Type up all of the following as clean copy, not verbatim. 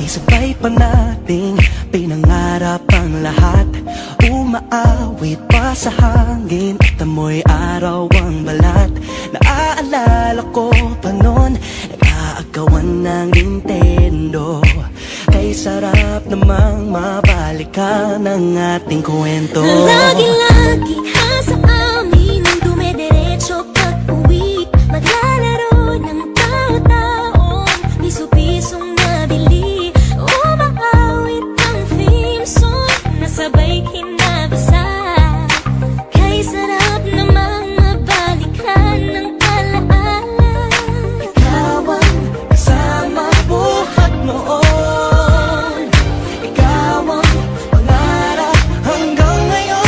Di sabay pa nating pinangarap ang lahat. Umaawit pa sa hangin at amoy araw ang balat. Naaalala ko pa noon, nag-aagawan ng Nintendo. Kay sarap namang mabalikan ang ating kwento. Lagi-lagi ha sa amin ang dumediretso pag-uwi. Maglalaro ng tao-taong piso-pisong nabili. Umaawit ang theme song na sabay kinabasa. Kay sarap namang mabalikan ng alaala. Ikaw ang kasama buhat noon. Ikaw ang pangarap hanggang ngayon.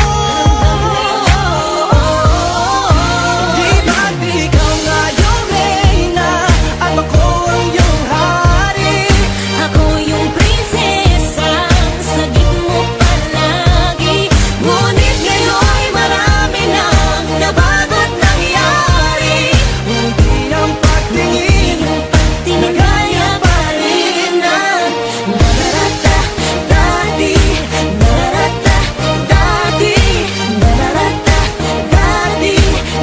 Di ba't ikaw nga yung reyna at ako ang iyong hari? Ako yung prinsesa, sagip mo palagi. Ngunit ngayon'y marami nang nabago't nangyari. Hindi ang pagtingin na gaya pa rin na nararata dati, nararata dati, nararata dati,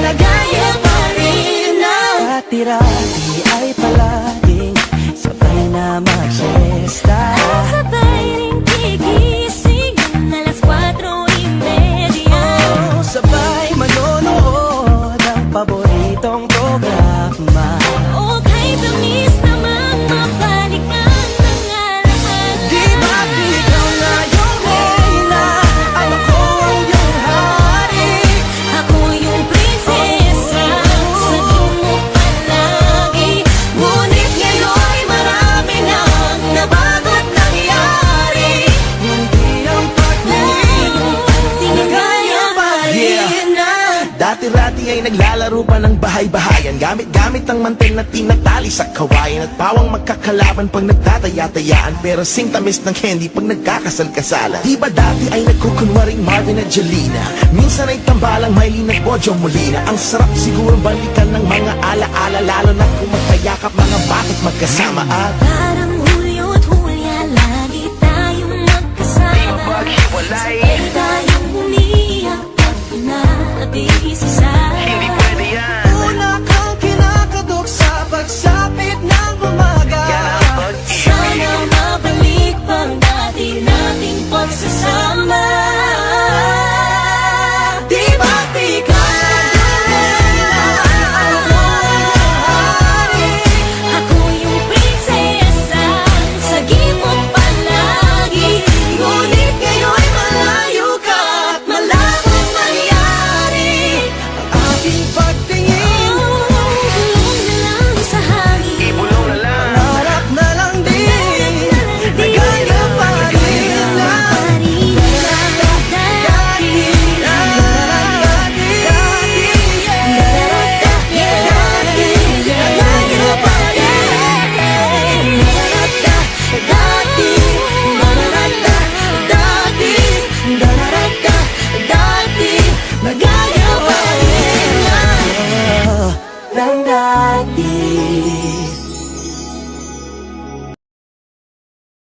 na gaya pa rin na dati-rati ay palaging sabay na mag-siesta. Sabay ring gigising ng alas 4:30. Sabay manonood ng paboritong programa. O kay tamis namang mabalikan ng alaala. Di ba't ikaw na yung reyna at ako ang iyong hari? Ako yung prinsesa, sagip mo palagi. Ngunit ngayon'y marami nang nabago't nangyari. Hindi ang pagtingin na gaya pa rin na. Dati-rati ay naglalaro pa ng bahay-bahayan. Gamit-gamit ang mantel na tinatali sa kawayan. At pawang magkakalaban pag nagtataya-tayaan. Pero sing tamis ng candy pag nagkakasal-kasalan. Di ba dati ay nagkukunwaring Marvin at Jelena? Minsan ay tambalang Mylene at Bojo Molina. Ang sarap siguro balikan ng mga ala-ala. Lalo na kung magkayakap mga bakit magkasama at Parang